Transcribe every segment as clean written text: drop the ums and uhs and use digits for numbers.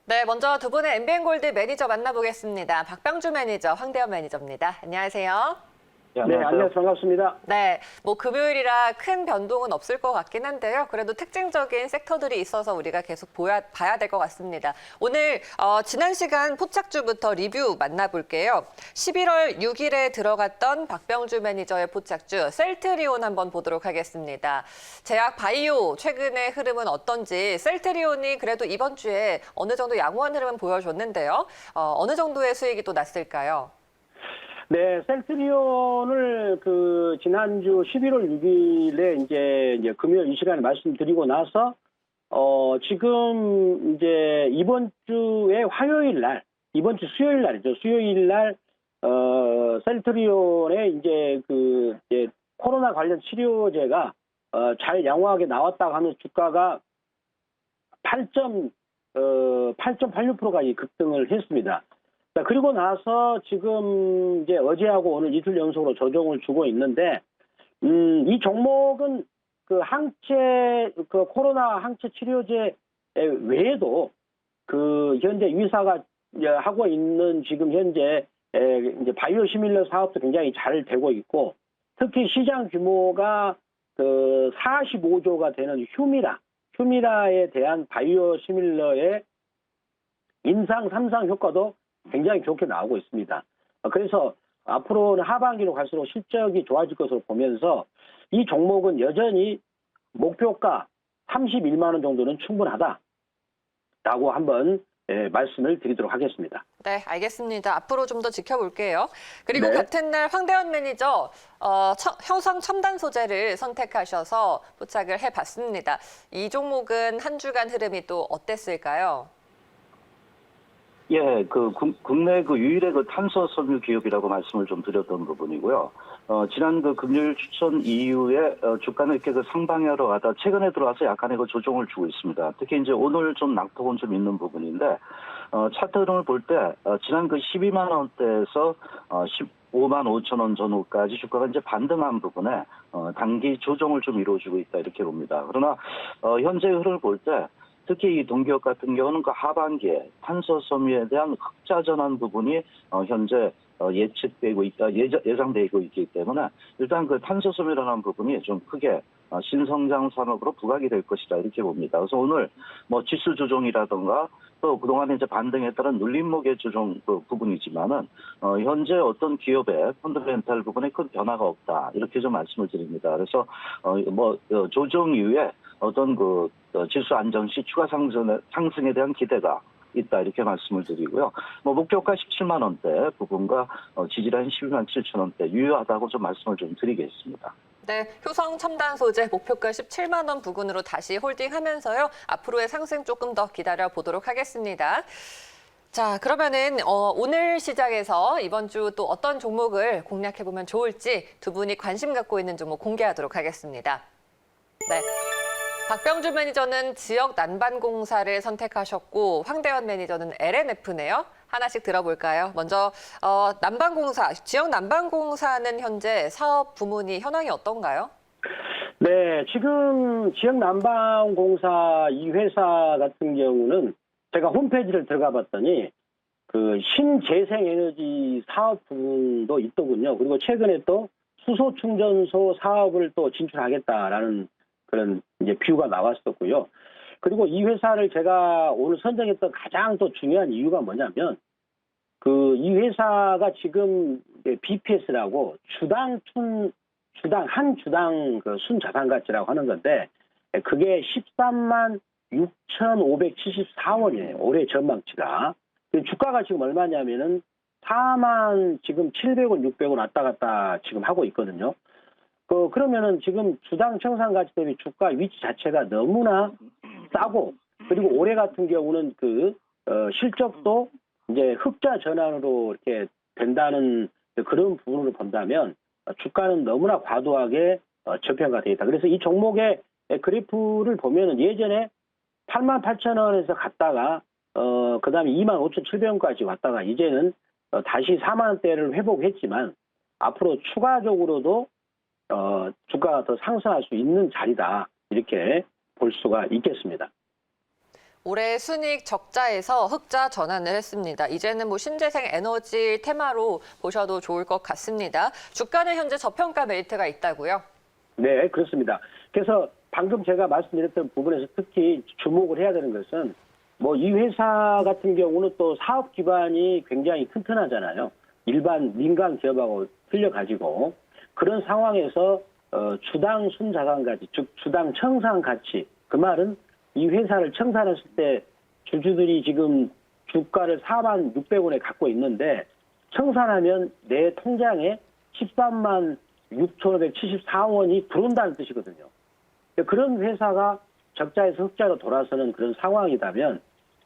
네, 먼저 두 분의 MBN골드 매니저 만나보겠습니다. 박병주 매니저, 황대현 매니저입니다. 안녕하세요. 네, 안녕하세요. 반갑습니다. 네, 금요일이라 큰 변동은 없을 것 같긴 한데요. 그래도 특징적인 섹터들이 있어서 우리가 계속 봐야 될 것 같습니다. 오늘 지난 시간 포착주부터 리뷰 만나볼게요. 11월 6일에 들어갔던 박병주 매니저의 포착주 셀트리온 한번 보도록 하겠습니다. 제약 바이오 최근의 흐름은 어떤지, 셀트리온이 그래도 이번 주에 어느 정도 양호한 흐름은 보여줬는데요. 어느 정도의 수익이 또 났을까요? 네, 셀트리온을 지난주 11월 6일에 이제 금요일 이 시간에 말씀드리고 나서 지금 이제 이번 주에 화요일 날, 이번 주 수요일 날이죠. 수요일 날 셀트리온에 이제 코로나 관련 치료제가 잘 양호하게 나왔다고 하면 주가가 8.86%까지 급등을 했습니다. 자, 그리고 나서 지금 이제 어제하고 오늘 이틀 연속으로 조정을 주고 있는데, 이 종목은 코로나 항체 치료제 외에도 현재 위사가 하고 있는 지금 현재 이제 바이오 시밀러 사업도 굉장히 잘 되고 있고, 특히 시장 규모가 45조가 되는 휴미라에 대한 바이오 시밀러의 임상 3상 효과도 굉장히 좋게 나오고 있습니다. 그래서 앞으로는 하반기로 갈수록 실적이 좋아질 것으로 보면서 이 종목은 여전히 목표가 31만 원 정도는 충분하다라고 한번 말씀을 드리도록 하겠습니다. 네, 알겠습니다. 앞으로 좀 더 지켜볼게요. 그리고 네. 같은 날 황대현 매니저 효성 첨단 소재를 선택하셔서 포착을 해봤습니다. 이 종목은 한 주간 흐름이 또 어땠을까요? 예, 국내 유일의 탄소 섬유 기업이라고 말씀을 좀 드렸던 부분이고요. 지난 금요일 추천 이후에 주가는 이렇게 상방향으로 가다 최근에 들어와서 약간의 조정을 주고 있습니다. 특히 이제 오늘 좀 낙폭은 좀 있는 부분인데, 차트 흐름을 볼 때, 지난 12만 원대에서 15만 5천 원 전후까지 주가가 이제 반등한 부분에, 단기 조정을 좀 이루어주고 있다, 이렇게 봅니다. 그러나, 현재 흐름을 볼 때, 특히 이 동기업 같은 경우는 하반기에 탄소 섬유에 대한 흑자 전환 부분이 현재 예측되고 있다, 예상되고 있기 때문에 일단 탄소 섬유라는 부분이 좀 크게 신성장 산업으로 부각이 될 것이다, 이렇게 봅니다. 그래서 오늘 지수 조정이라든가 또 그동안에 이제 반등에 따른 눌림목의 조정 부분이지만은 현재 어떤 기업의 펀더멘탈 부분에 큰 변화가 없다, 이렇게 좀 말씀을 드립니다. 그래서 조정 이후에 어떤 지수 안정 시 추가 상승에 대한 기대가 있다, 이렇게 말씀을 드리고요. 목표가 17만 원대 부분과 지지라인 12만 7천 원대 유효하다고 좀 말씀을 좀 드리겠습니다. 네, 효성 첨단 소재 목표가 17만 원 부근으로 다시 홀딩하면서요. 앞으로의 상승 조금 더 기다려 보도록 하겠습니다. 자, 그러면은 오늘 시장에서 이번 주 또 어떤 종목을 공략해 보면 좋을지 두 분이 관심 갖고 있는 종목 공개하도록 하겠습니다. 네. 박병주 매니저는 지역 난방공사를 선택하셨고 황대현 매니저는 LNF네요. 하나씩 들어볼까요? 먼저 지역 난방공사는 현재 사업 부문이 현황이 어떤가요? 네, 지금 지역 난방공사 이 회사 같은 경우는 제가 홈페이지를 들어가 봤더니 신재생에너지 사업 부분도 있더군요. 그리고 최근에 또 수소 충전소 사업을 또 진출하겠다라는 그런 이제 뷰가 나왔었고요. 그리고 이 회사를 제가 오늘 선정했던 가장 또 중요한 이유가 뭐냐면 이 회사가 지금 BPS라고 한 주당 순자산 가치라고 하는 건데 그게 13만 6,574원이에요. 올해 전망치가. 주가가 지금 얼마냐면은 4만 지금 700원, 600원 왔다 갔다 지금 하고 있거든요. 그러면은 지금 주당 청산가치 대비 주가 위치 자체가 너무나 싸고, 그리고 올해 같은 경우는 실적도 이제 흑자 전환으로 이렇게 된다는 그런 부분으로 본다면 주가는 너무나 과도하게 저평가되어 있다. 그래서 이 종목의 그래프를 보면은 예전에 88,000원에서 갔다가 그다음에 25,700원까지 왔다가 이제는 다시 4만 원대를 회복했지만 앞으로 추가적으로도 주가가 더 상승할 수 있는 자리다, 이렇게 볼 수가 있겠습니다. 올해 순이익 적자에서 흑자 전환을 했습니다. 이제는 뭐 신재생 에너지 테마로 보셔도 좋을 것 같습니다. 주가는 현재 저평가 메리트가 있다고요? 네, 그렇습니다. 그래서 방금 제가 말씀드렸던 부분에서 특히 주목을 해야 되는 것은 뭐 이 회사 같은 경우는 또 사업 기반이 굉장히 튼튼하잖아요. 일반 민간 기업하고 틀려가지고 그런 상황에서 주당 순자산 가치, 즉 주당 청산 가치, 그 말은 이 회사를 청산했을 때 주주들이 지금 주가를 4만 600원에 갖고 있는데 청산하면 내 통장에 13만 6,574원이 들어온다는 뜻이거든요. 그런 회사가 적자에서 흑자로 돌아서는 그런 상황이라면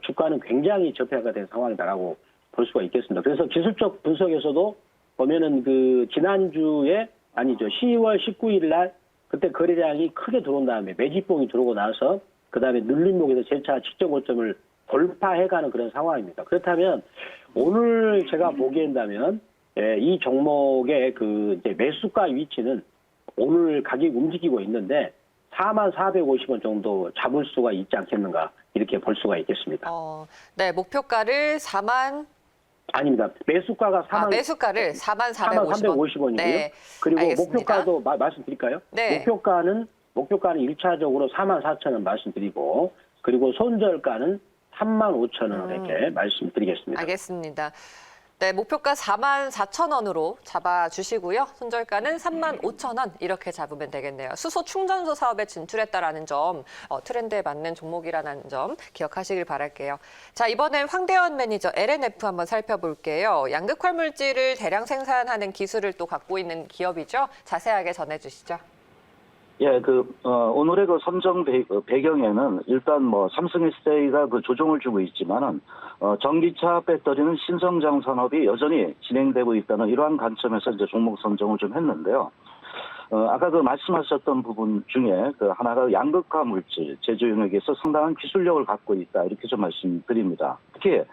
주가는 굉장히 저평가가 된 상황이다라고 볼 수가 있겠습니다. 그래서 기술적 분석에서도 보면은 그 지난주에 아니죠 10월 19일 날 그때 거래량이 크게 들어온 다음에 매집봉이 들어오고 나서 그 다음에 눌림목에서 재차 직전 고점을 돌파해가는 그런 상황입니다. 그렇다면 오늘 제가 보기엔다면 이 종목의 그 이제 매수가 위치는 오늘 가격이 움직이고 있는데 4450원 정도 잡을 수가 있지 않겠는가 이렇게 볼 수가 있겠습니다. 네, 목표가를 4만 아닙니다. 매수가가 4만 매수가를 4,450원. 네, 그리고 알겠습니다. 목표가도 말씀드릴까요? 네. 목표가는 1차적으로 44,000원 말씀드리고 그리고 손절가는 35,000원에게 말씀드리겠습니다. 알겠습니다. 네, 목표가 44,000원으로 잡아주시고요. 손절가는 35,000원 이렇게 잡으면 되겠네요. 수소 충전소 사업에 진출했다라는 점, 트렌드에 맞는 종목이라는 점 기억하시길 바랄게요. 자, 이번엔 황대원 매니저 LNF 한번 살펴볼게요. 양극화 물질을 대량 생산하는 기술을 또 갖고 있는 기업이죠. 자세하게 전해주시죠. 예, 오늘의 그 선정 배경에는 일단 뭐 삼성 SDI가 그 조정을 주고 있지만은, 전기차 배터리는 신성장 산업이 여전히 진행되고 있다는 이러한 관점에서 이제 종목 선정을 좀 했는데요. 아까 그 말씀하셨던 부분 중에 그 하나가 양극화 물질 제조 영역에서 상당한 기술력을 갖고 있다 이렇게 좀 말씀드립니다. 특히,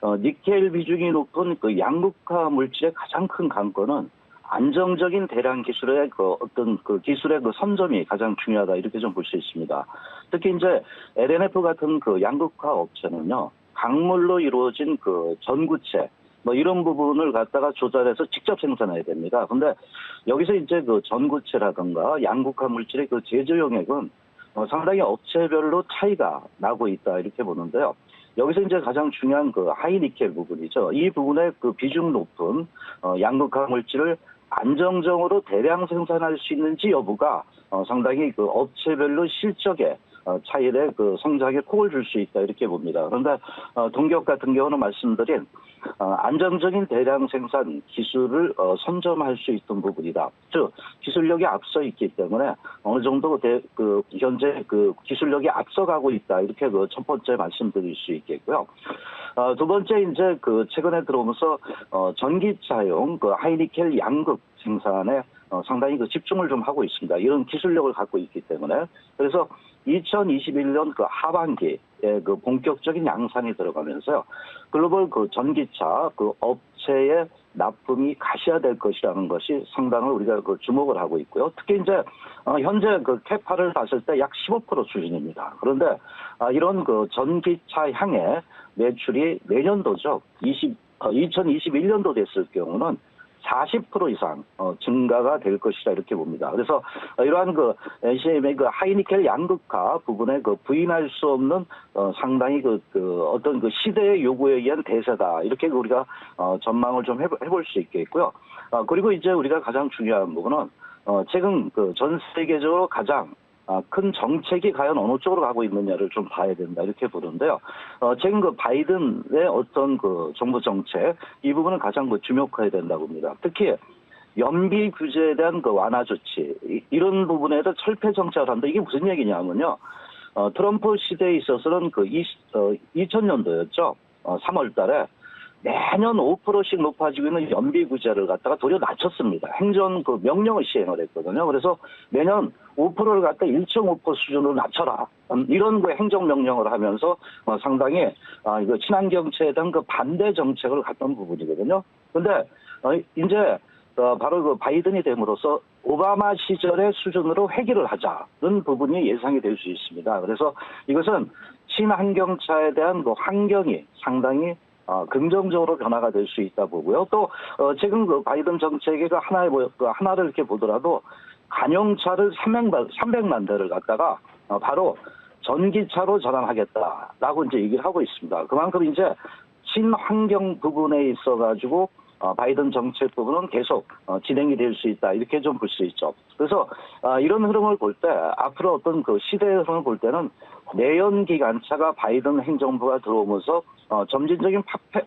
니켈 비중이 높은 그 양극화 물질의 가장 큰 관건은 안정적인 대량 기술의 어떤 기술의 선점이 가장 중요하다 이렇게 좀 볼 수 있습니다. 특히 이제 LNF 같은 양극화 업체는요, 강물로 이루어진 전구체 뭐 이런 부분을 갖다가 조달해서 직접 생산해야 됩니다. 근데 여기서 이제 전구체라든가 양극화 물질의 제조 영역은 상당히 업체별로 차이가 나고 있다 이렇게 보는데요. 여기서 이제 가장 중요한 하이니켈 부분이죠. 이 부분의 비중 높은 양극화 물질을 안정적으로 대량 생산할 수 있는지 여부가 상당히 업체별로 실적에 차이의 성장에 폭을 줄 수 있다 이렇게 봅니다. 그런데 동기업 같은 경우는 말씀드린 안정적인 대량 생산 기술을 선점할 수 있던 부분이다. 즉 기술력이 앞서 있기 때문에 어느 정도 현재 기술력이 앞서가고 있다 이렇게 첫 번째 말씀드릴 수 있겠고요. 두 번째 이제 최근에 들어오면서 전기차용 하이니켈 양극 생산에 상당히 집중을 좀 하고 있습니다. 이런 기술력을 갖고 있기 때문에 그래서 2021년 하반기에 본격적인 양산이 들어가면서요. 글로벌 전기차 업체의 납품이 가시화될 것이라는 것이 상당히 우리가 주목을 하고 있고요. 특히 이제 현재 캐파를 봤을 때 약 15% 수준입니다. 그런데 이런 전기차 향의 매출이 내년도죠. 2021년도 됐을 경우는 40% 이상 증가가 될 것이다 이렇게 봅니다. 그래서 이러한 NCM의 하이니켈 양극화 부분에 부인할 수 없는 상당히 어떤 시대의 요구에 의한 대세다 이렇게 우리가 전망을 좀 해볼 수 있겠고요. 그리고 이제 우리가 가장 중요한 부분은 최근 전 세계적으로 가장 큰 정책이 과연 어느 쪽으로 가고 있느냐를 좀 봐야 된다 이렇게 보는데요. 최근 바이든의 어떤 정부 정책 이 부분은 가장 주목해야 된다고 봅니다. 특히 연비 규제에 대한 완화 조치 이런 부분에 대해 철폐 정책을 한다. 이게 무슨 얘기냐면요. 트럼프 시대에 있어서는 2000년도였죠. 3월달에 매년 5%씩 높아지고 있는 연비 규제를 갖다가 도리어 낮췄습니다. 행정 명령을 시행을 했거든요. 그래서 매년 5%를 갖다 1.5% 수준으로 낮춰라. 이런 행정 명령을 하면서 상당히 친환경차에 대한 반대 정책을 갔던 부분이거든요. 그런데 이제 바로 그 바이든이 됨으로써 오바마 시절의 수준으로 회귀를 하자는 부분이 예상이 될 수 있습니다. 그래서 이것은 친환경차에 대한 그 환경이 상당히 긍정적으로 변화가 될 수 있다 보고요. 또 최근 그 바이든 정책의 그 하나를 이렇게 보더라도 관용차를 300만 대를 갖다가 바로 전기차로 전환하겠다라고 이제 얘기를 하고 있습니다. 그만큼 이제 친환경 부분에 있어가지고 바이든 정책 부분은 계속 진행이 될 수 있다 이렇게 좀 볼 수 있죠. 그래서 이런 흐름을 볼 때 앞으로 어떤 그 시대의 흐름을 볼 때는 내연기관차가 바이든 행정부가 들어오면서 점진적인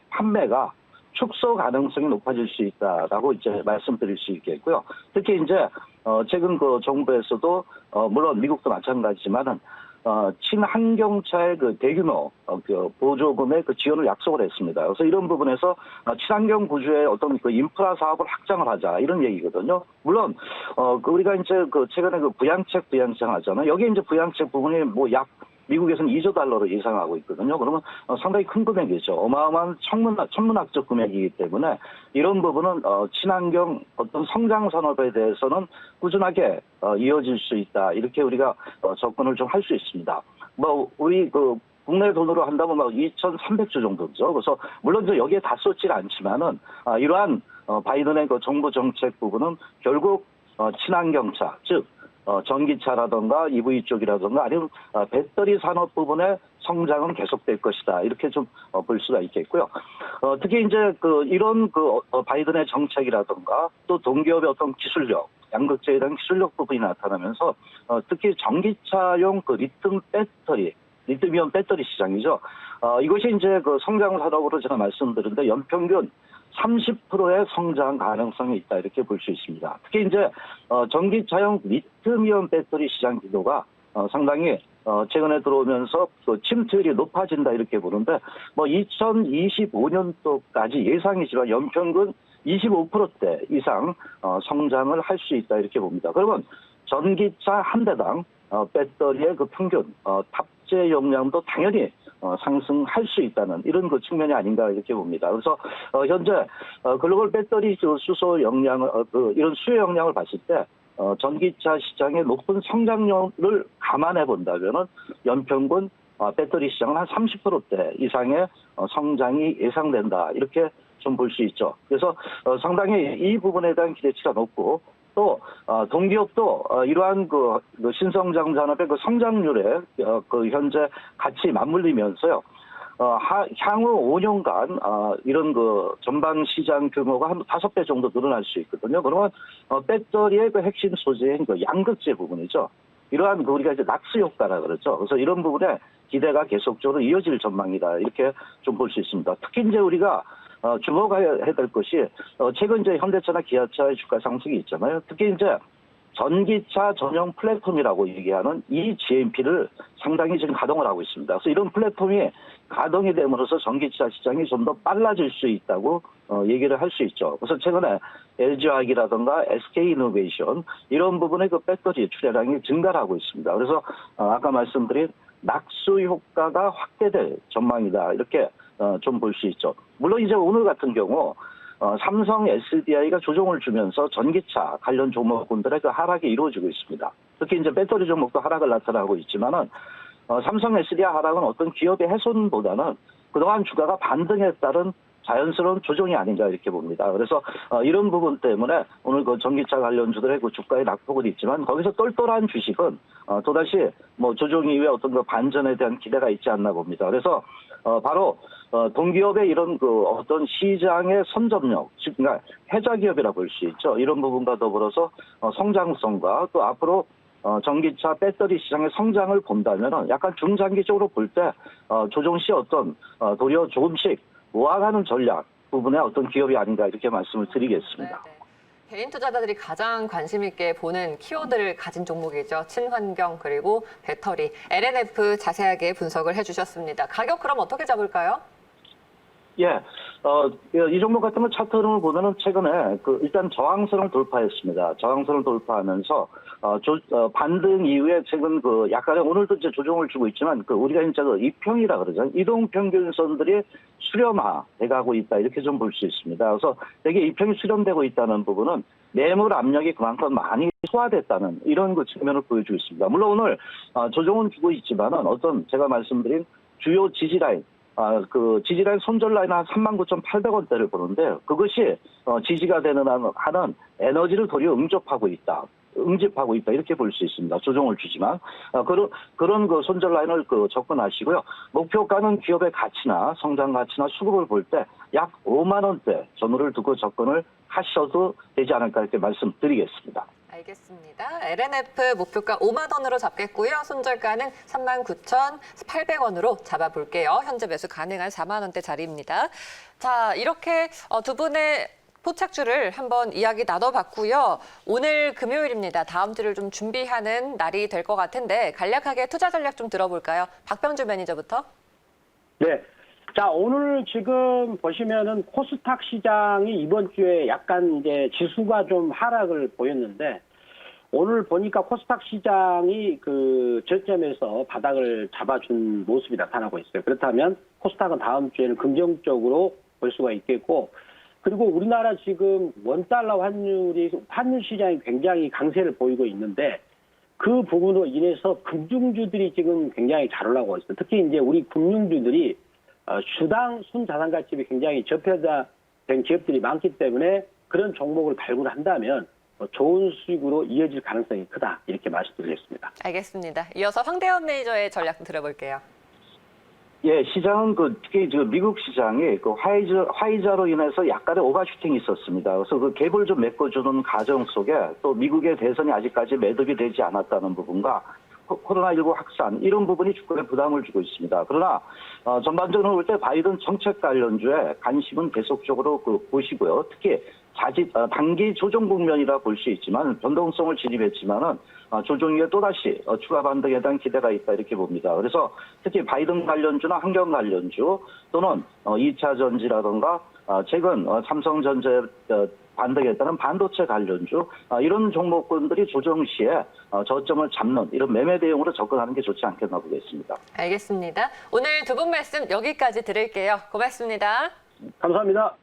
판매가 축소 가능성이 높아질 수 있다라고 이제 말씀드릴 수 있겠고요. 특히 이제 최근 그 정부에서도 물론 미국도 마찬가지지만은 친환경차의 그 대규모 그 보조금의 그 지원을 약속을 했습니다. 그래서 이런 부분에서 친환경 구조의 어떤 그 인프라 사업을 확장을 하자 이런 얘기거든요. 물론 우리가 이제 그 최근에 그 부양책 하잖아요. 여기 이제 부양책 부분이 뭐 약 미국에서는 2조 달러로 예상하고 있거든요. 그러면 상당히 큰 금액이죠. 어마어마한 천문학적 금액이기 때문에 이런 부분은 친환경 어떤 성장 산업에 대해서는 꾸준하게 이어질 수 있다. 이렇게 우리가 접근을 좀 할 수 있습니다. 뭐 우리 그 국내 돈으로 한다면 막 2,300조 정도죠. 그래서 물론 여기에 다 쏟지는 않지만은 이러한 바이든의 그 정부 정책 부분은 결국 친환경차 즉 전기차라든가 EV 쪽이라든가 아니면 배터리 산업 부분의 성장은 계속될 것이다. 이렇게 좀 볼 수가 있겠고요. 특히 이제 이런 바이든의 정책이라든가 또 동기업의 어떤 기술력, 양극재에 대한 기술력 부분이 나타나면서 특히 전기차용 그 리튬이온 배터리 시장이죠. 이것이 이제 그 성장 산업으로 제가 말씀드렸는데 연평균 30%의 성장 가능성이 있다 이렇게 볼 수 있습니다. 특히 이제 전기차용 리튬이온 배터리 시장 기도가 상당히 최근에 들어오면서 그 침투율이 높아진다 이렇게 보는데 뭐 2025년도까지 예상이지만 연평균 25%대 이상 성장을 할 수 있다 이렇게 봅니다. 그러면 전기차 한 대당 배터리의 그 평균 탑재 용량도 당연히 상승할 수 있다는 이런 그 측면이 아닌가 이렇게 봅니다. 그래서 현재 글로벌 배터리 수소 용량을 이런 수요 용량을 봤을 때 전기차 시장의 높은 성장률을 감안해 본다면은 연평균 배터리 시장은 한 30%대 이상의 성장이 예상된다 이렇게 좀 볼 수 있죠. 그래서 상당히 이 부분에 대한 기대치가 높고 또 동기업도 이러한 그 신성장 산업의 그 성장률에 그 현재 같이 맞물리면서요. 향후 5년간 이런 그 전방 시장 규모가 한 5배 정도 늘어날 수 있거든요. 그러면 배터리의 그 핵심 소재인 그 양극재 부분이죠. 이러한 그 우리가 이제 낙스 효과라 그러죠. 그래서 이런 부분에 기대가 계속적으로 이어질 전망이다 이렇게 좀 볼 수 있습니다. 특히 이제 우리가 주목해야 될 것이 최근 이제 현대차나 기아차의 주가 상승이 있잖아요. 특히 이제 전기차 전용 플랫폼이라고 얘기하는 이 GMP를 상당히 지금 가동을 하고 있습니다. 그래서 이런 플랫폼이 가동이 됨으로써 전기차 시장이 좀 더 빨라질 수 있다고 얘기를 할 수 있죠. 그래서 최근에 LG화학이라든가 SK이노베이션 이런 부분의 그 배터리 출하량이 증가를 하고 있습니다. 그래서 아까 말씀드린 낙수 효과가 확대될 전망이다. 이렇게 좀 볼 수 있죠. 물론 이제 오늘 같은 경우 삼성 SDI가 조정을 주면서 전기차 관련 종목군들의 그 하락이 이루어지고 있습니다. 특히 이제 배터리 종목도 하락을 나타나고 있지만은 삼성 SDI 하락은 어떤 기업의 훼손보다는 그동안 주가가 반등에 따른 자연스러운 조정이 아닌가 이렇게 봅니다. 그래서 이런 부분 때문에 오늘 그 전기차 관련주들의 그 주가의 낙폭은 있지만 거기서 똘똘한 주식은 또다시 뭐 조정 이후에 어떤 그 반전에 대한 기대가 있지 않나 봅니다. 그래서 바로 동기업의 이런 그 어떤 시장의 선점력, 즉 그러니까 해자 기업이라 볼 수 있죠. 이런 부분과 더불어서 성장성과 또 앞으로 전기차 배터리 시장의 성장을 본다면은 약간 중장기적으로 볼 때 조정 시 어떤 도리어 조금씩 모아가는 전략 부분에 어떤 기업이 아닌가 이렇게 말씀을 드리겠습니다. 네. 개인 투자자들이 가장 관심 있게 보는 키워드를 가진 종목이죠. 친환경 그리고 배터리. LNF 자세하게 분석을 해주셨습니다. 가격 그럼 어떻게 잡을까요? 예, 이 종목 같은 건 차트 흐름을 보면은 최근에 일단 저항선을 돌파했습니다. 저항선을 돌파하면서 반등 이후에 최근 약간의 오늘도 이제 조정을 주고 있지만 우리가 진짜 이평이라 그러죠. 이동 평균선들이 수렴화돼가고 있다 이렇게 좀 볼 수 있습니다. 그래서 되게 이평이 수렴되고 있다는 부분은 매물 압력이 그만큼 많이 소화됐다는 이런 측면을 보여주고 있습니다. 물론 오늘 조정은 주고 있지만은 어떤 제가 말씀드린 주요 지지라인 지지라인 손절 라인 한 39,800원대를 보는데 그것이 지지가 되는 한은 에너지를 도리어 응집하고 있다 이렇게 볼 수 있습니다. 조정을 주지만 그런 손절 라인을 접근하시고요. 목표가는 기업의 가치나 성장 가치나 수급을 볼 때 약 5만 원대 전후를 두고 접근을 하셔도 되지 않을까 이렇게 말씀드리겠습니다. 알겠습니다. LNF 목표가 5만 원으로 잡겠고요. 손절가는 39,800원으로 잡아볼게요. 현재 매수 가능한 4만 원대 자리입니다. 자, 이렇게 두 분의 포착주를 한번 이야기 나눠봤고요. 오늘 금요일입니다. 다음 주를 좀 준비하는 날이 될 것 같은데 간략하게 투자 전략 좀 들어볼까요? 박병주 매니저부터. 네. 자, 오늘 지금 보시면은 코스닥 시장이 이번 주에 약간 이제 지수가 좀 하락을 보였는데 오늘 보니까 코스닥 시장이 저점에서 바닥을 잡아준 모습이 나타나고 있어요. 그렇다면 코스닥은 다음 주에는 긍정적으로 볼 수가 있겠고 그리고 우리나라 지금 원달러 환율 시장이 굉장히 강세를 보이고 있는데 그 부분으로 인해서 금융주들이 지금 굉장히 잘 올라가고 있어요. 특히 이제 우리 금융주들이 주당 순자산가치이 굉장히 저평가된 기업들이 많기 때문에 그런 종목을 발굴한다면 좋은 수익으로 이어질 가능성이 크다 이렇게 말씀드리겠습니다. 알겠습니다. 이어서 황대현 매니저의 전략 들어볼게요. 예, 시장은 특히 지금 미국 시장이 화이자로 인해서 약간의 오버슈팅이 있었습니다. 그래서 갭을 좀 메꿔주는 과정 속에 또 미국의 대선이 아직까지 매듭이 되지 않았다는 부분과 코로나19 확산 이런 부분이 주가에 부담을 주고 있습니다. 그러나 전반적으로 볼 때 바이든 정책 관련주에 관심은 계속적으로 보시고요. 특히 단기 조정 국면이라 볼 수 있지만 변동성을 진입했지만은 조정 이후에 또다시 추가 반등에 대한 기대가 있다 이렇게 봅니다. 그래서 특히 바이든 관련주나 환경 관련주 또는 2차 전지라든가 최근 삼성전자 반등에 따른 반도체 관련주 이런 종목군들이 조정 시에 저점을 잡는 이런 매매 대응으로 접근하는 게 좋지 않겠나 보겠습니다. 알겠습니다. 오늘 두 분 말씀 여기까지 드릴게요. 고맙습니다. 감사합니다.